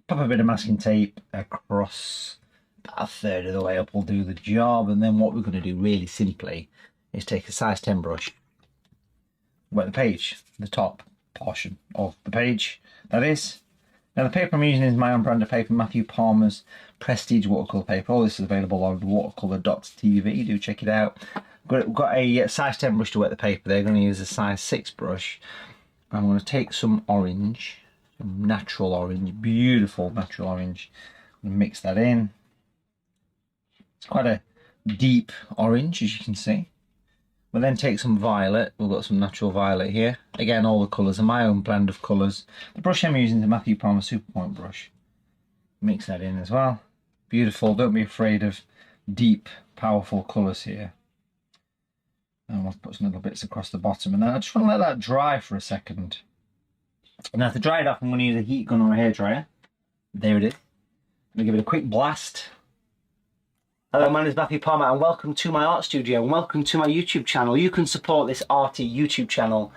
Pop a bit of masking tape across about a third of the way up will do the job. And then what we're going to do really simply is take a size 10 brush, wet the page, the top portion of the page, that is. Now the paper I'm using is my own brand of paper, Matthew Palmer's Prestige Watercolour paper. All this is available on watercolour.tv, do check it out. We've got a size 10 brush to wet the paper. They're going to use a size 6 brush. I'm going to take some orange, some natural orange, beautiful natural orange, and mix that in. It's quite a deep orange, as you can see. We'll then take some violet. We've got some natural violet here. Again, all the colours are my own blend of colours. The brush I'm using is a Matthew Palmer Super Point brush. Mix that in as well. Beautiful. Don't be afraid of deep, powerful colours here. And we'll put some little bits across the bottom. And then I just want to let that dry for a second. Now to dry it off, I'm going to use a heat gun or a hairdryer. There it is. I'm going to give it a quick blast. Hello, my name is Matthew Palmer and welcome to my art studio and welcome to my YouTube channel. You can support this arty YouTube channel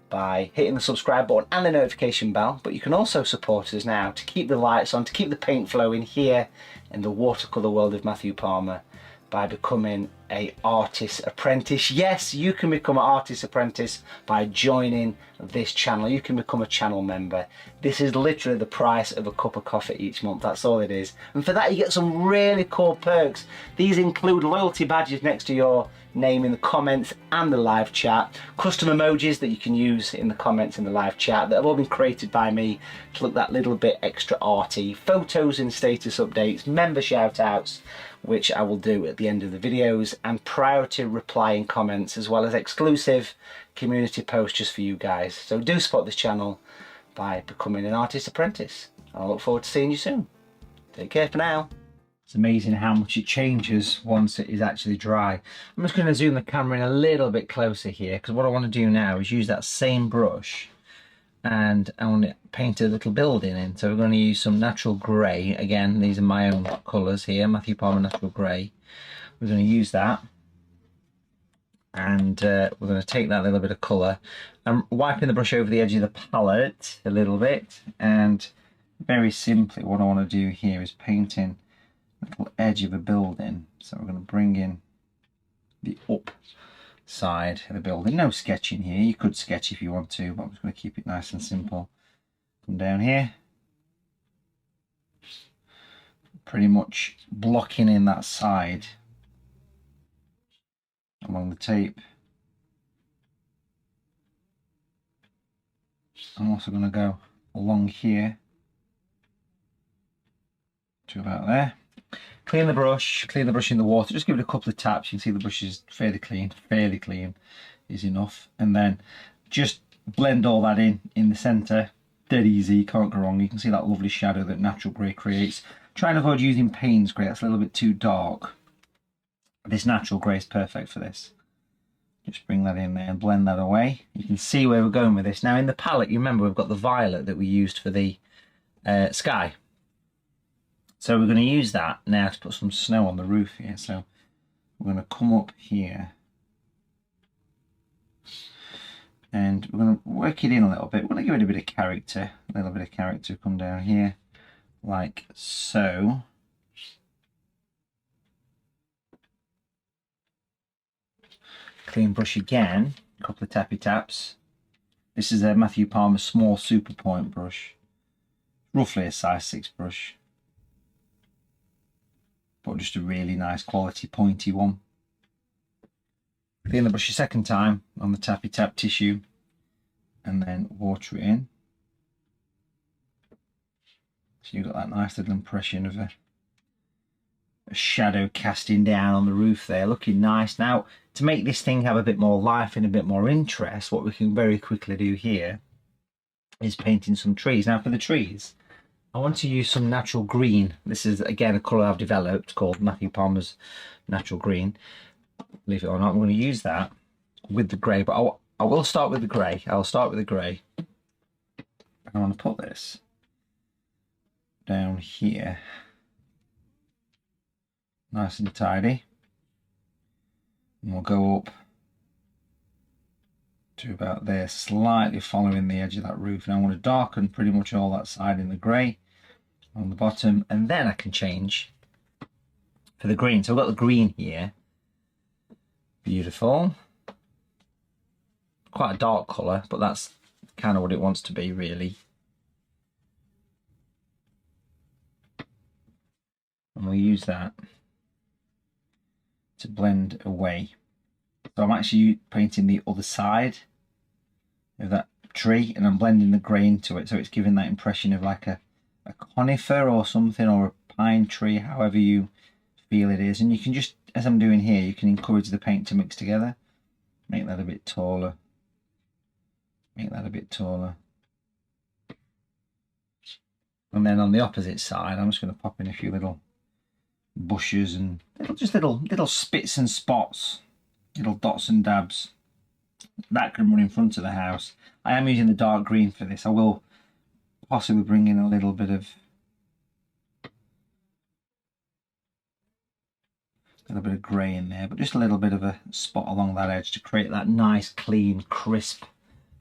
by hitting the subscribe button and the notification bell, but you can also support us now to keep the lights on, to keep the paint flowing here in the watercolour world of Matthew Palmer by becoming an artist apprentice. Yes, you can become an artist apprentice by joining this channel. You can become a channel member. This is literally the price of a cup of coffee each month. That's all it is. And for that you get some really cool perks. These include loyalty badges next to your name in the comments and the live chat, custom emojis that you can use in the comments and the live chat that have all been created by me to look that little bit extra arty, photos and status updates, member shout outs, which I will do at the end of the videos, and priority replying comments, as well as exclusive community posts just for you guys. So do support this channel by becoming an artist apprentice. I look forward to seeing you soon. Take care for now. It's amazing how much it changes once it is actually dry. I'm just going to zoom the camera in a little bit closer here, because what I want to do now is use that same brush and I want to paint a little building in. So we're going to use some natural grey. Again, these are my own colours here, Matthew Palmer Natural Grey. We're going to use that, and we're going to take that little bit of colour. I'm wiping the brush over the edge of the palette a little bit, and very simply what I want to do here is paint in a little edge of a building. So we're going to bring in the up side of the building. No sketching here. You could sketch if you want to, but I'm just going to keep it nice and simple. Come down here, pretty much blocking in that side along the tape. I'm also going to go along here to about there. Clean the brush in the water, just give it a couple of taps. You can see the brush is fairly clean is enough. And then just blend all that in the centre. Dead easy, can't go wrong. You can see that lovely shadow that natural grey creates. Try and avoid using Payne's grey, that's a little bit too dark. This natural grey is perfect for this. Just bring that in there and blend that away. You can see where we're going with this. Now in the palette, you remember we've got the violet that we used for the sky. So we're going to use that now to put some snow on the roof here. So we're going to come up here and we're going to work it in a little bit. We're going to give it a bit of character, come down here like so. Clean brush again, a couple of tappy taps. This is a Matthew Palmer small super point brush, roughly a size 6 brush, but just a really nice quality pointy one. Clean the brush a second time on the tappy tap tissue and then water it in. So you've got that nice little impression of a shadow casting down on the roof there, looking nice. Now to make this thing have a bit more life and a bit more interest, what we can very quickly do here is painting some trees. Now for the trees, I want to use some natural green. This is again a colour I've developed called Matthew Palmer's Natural Green. Believe it or not, I'm going to use that with the grey, but I will start with the grey. I'll start with the grey. I want to put this down here, nice and tidy, and we'll go up to about there, slightly following the edge of that roof. Now I want to darken pretty much all that side in the grey, on the bottom, and then I can change for the green. So I've got the green here. Beautiful. Quite a dark colour, but that's kind of what it wants to be, really. And we'll use that to blend away. So I'm actually painting the other side of that tree, and I'm blending the grey into it, so it's giving that impression of like a conifer or something, or a pine tree, however you feel it is. And you can just, as I'm doing here, you can encourage the paint to mix together. Make that a bit taller. Make that a bit taller. And then on the opposite side, I'm just going to pop in a few little bushes and just little spits and spots, little dots and dabs. That can run in front of the house. I am using the dark green for this. I will possibly bring in a little bit of grey in there, but just a little bit of a spot along that edge to create that nice, clean, crisp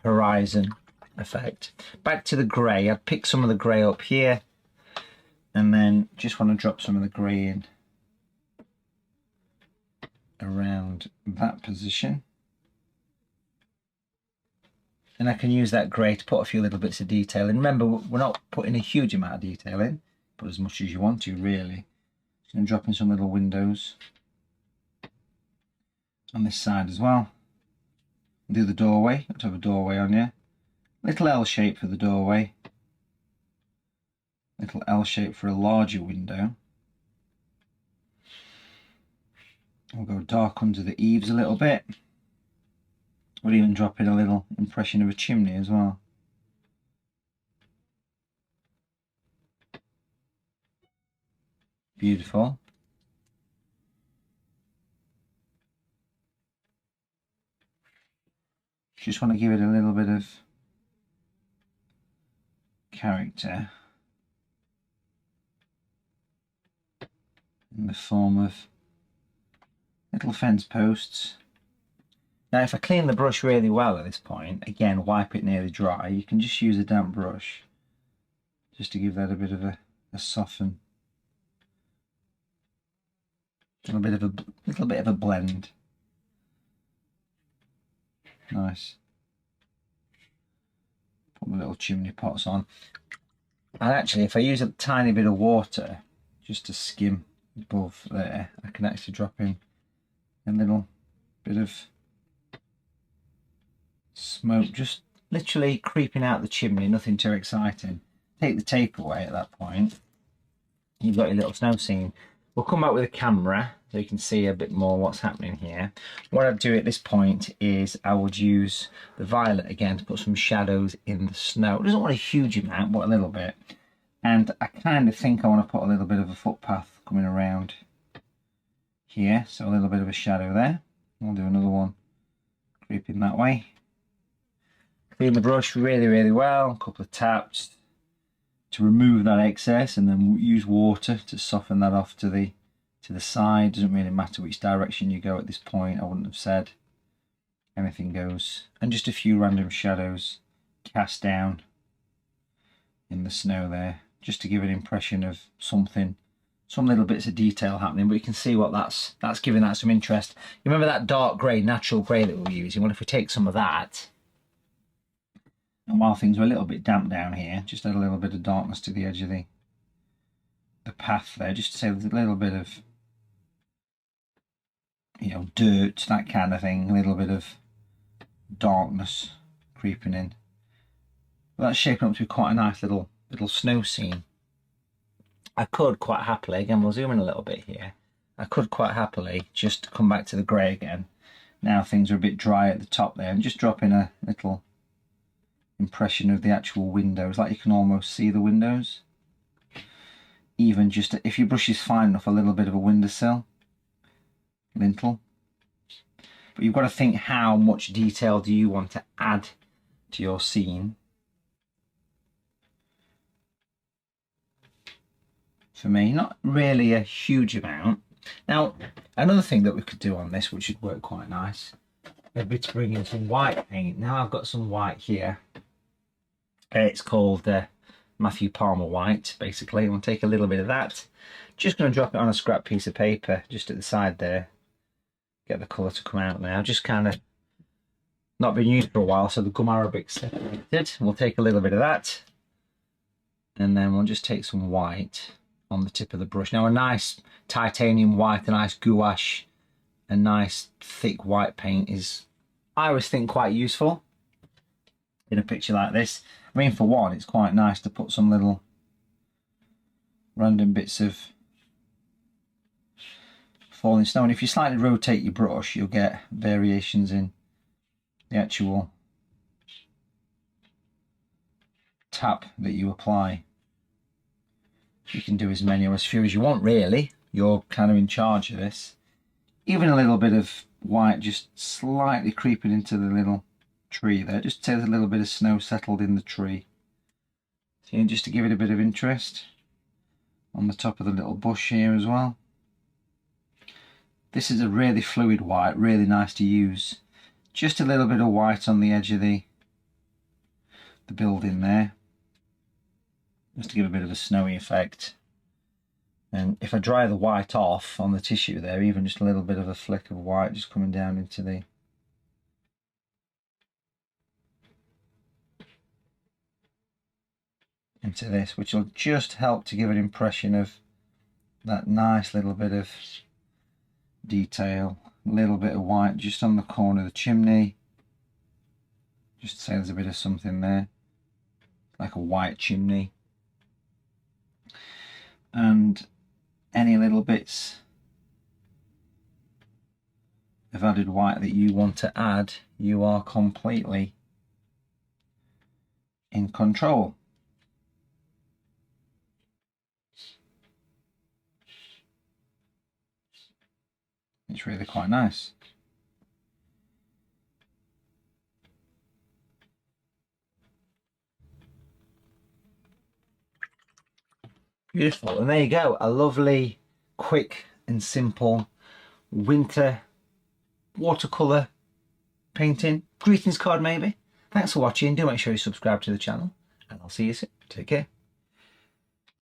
horizon effect. Back to the grey. I'd pick some of the grey up here, and then just want to drop some of the grey in around that position. And I can use that grey to put a few little bits of detail in. Remember, we're not putting a huge amount of detail in. Put as much as you want to, really. Just going to drop in some little windows on this side as well. Do the doorway. Let's have a doorway on here. Little L shape for the doorway. Little L shape for a larger window. We'll go dark under the eaves a little bit. We'll even drop in a little impression of a chimney as well. Beautiful. Just want to give it a little bit of character in the form of little fence posts. Now if I clean the brush really well at this point, again wipe it nearly dry, you can just use a damp brush just to give that a bit of a soften, little bit of a blend. Nice. Put my little chimney pots on. And actually if I use a tiny bit of water just to skim above there, I can actually drop in a little bit of smoke, just literally creeping out the chimney, nothing too exciting. Take the tape away at that point. You've got your little snow scene. We'll come back with a camera so you can see a bit more what's happening here. What I'd do at this point is I would use the violet again to put some shadows in the snow. It doesn't want a huge amount, but a little bit. And I kind of think I want to put a little bit of a footpath coming around here, so a little bit of a shadow there. We'll do another one creeping that way. Clean the brush really well, a couple of taps to remove that excess, and then we'll use water to soften that off to the side. Doesn't really matter which direction you go at this point. I wouldn't have said. Anything goes. And just a few random shadows cast down in the snow there, just to give an impression of something, some little bits of detail happening. But you can see what that's giving that some interest. You remember that dark grey, natural grey that we're using? Well, if we take some of that, and while things were a little bit damp down here, just add a little bit of darkness to the edge of the path there, just to say there's a little bit of, you know, dirt, that kind of thing, a little bit of darkness creeping in. But that's shaping up to be quite a nice little snow scene. I could quite happily, again we'll zoom in a little bit here, I could quite happily just come back to the grey again. Now things are a bit dry at the top there, and just drop in a little impression of the actual windows, like you can almost see the windows. Even just, if your brush is fine enough, a little bit of a windowsill, lintel. But you've got to think, how much detail do you want to add to your scene? For me, not really a huge amount. Now, another thing that we could do on this, which would work quite nice, would be to bring in some white paint. Now I've got some white here. It's called Matthew Palmer white, basically. And we'll take a little bit of that. Just going to drop it on a scrap piece of paper just at the side there. Get the colour to come out now. Just kind of not been used for a while, so the gum arabic's separated. We'll take a little bit of that. And then we'll just take some white on the tip of the brush. Now a nice titanium white, a nice gouache, a nice thick white paint is, I always think, quite useful in a picture like this. I mean, for one, it's quite nice to put some little random bits of falling snow. And if you slightly rotate your brush, you'll get variations in the actual tap that you apply. You can do as many or as few as you want, really. You're kind of in charge of this. Even a little bit of white just slightly creeping into the little tree there, just so there's a little bit of snow settled in the tree. So just to give it a bit of interest on the top of the little bush here as well. This is a really fluid white, really nice to use. Just a little bit of white on the edge of the building there, just to give a bit of a snowy effect. And if I dry the white off on the tissue there, even just a little bit of a flick of white just coming down into this, which will just help to give an impression of that nice little bit of detail. A little bit of white just on the corner of the chimney, just to say there's a bit of something there, like a white chimney. And any little bits of added white that you want to add, you are completely in control. It's really quite nice. Beautiful. And there you go, a lovely, quick and simple winter watercolour painting. Greetings card maybe. Thanks for watching. Do make sure you subscribe to the channel, and I'll see you soon. Take care.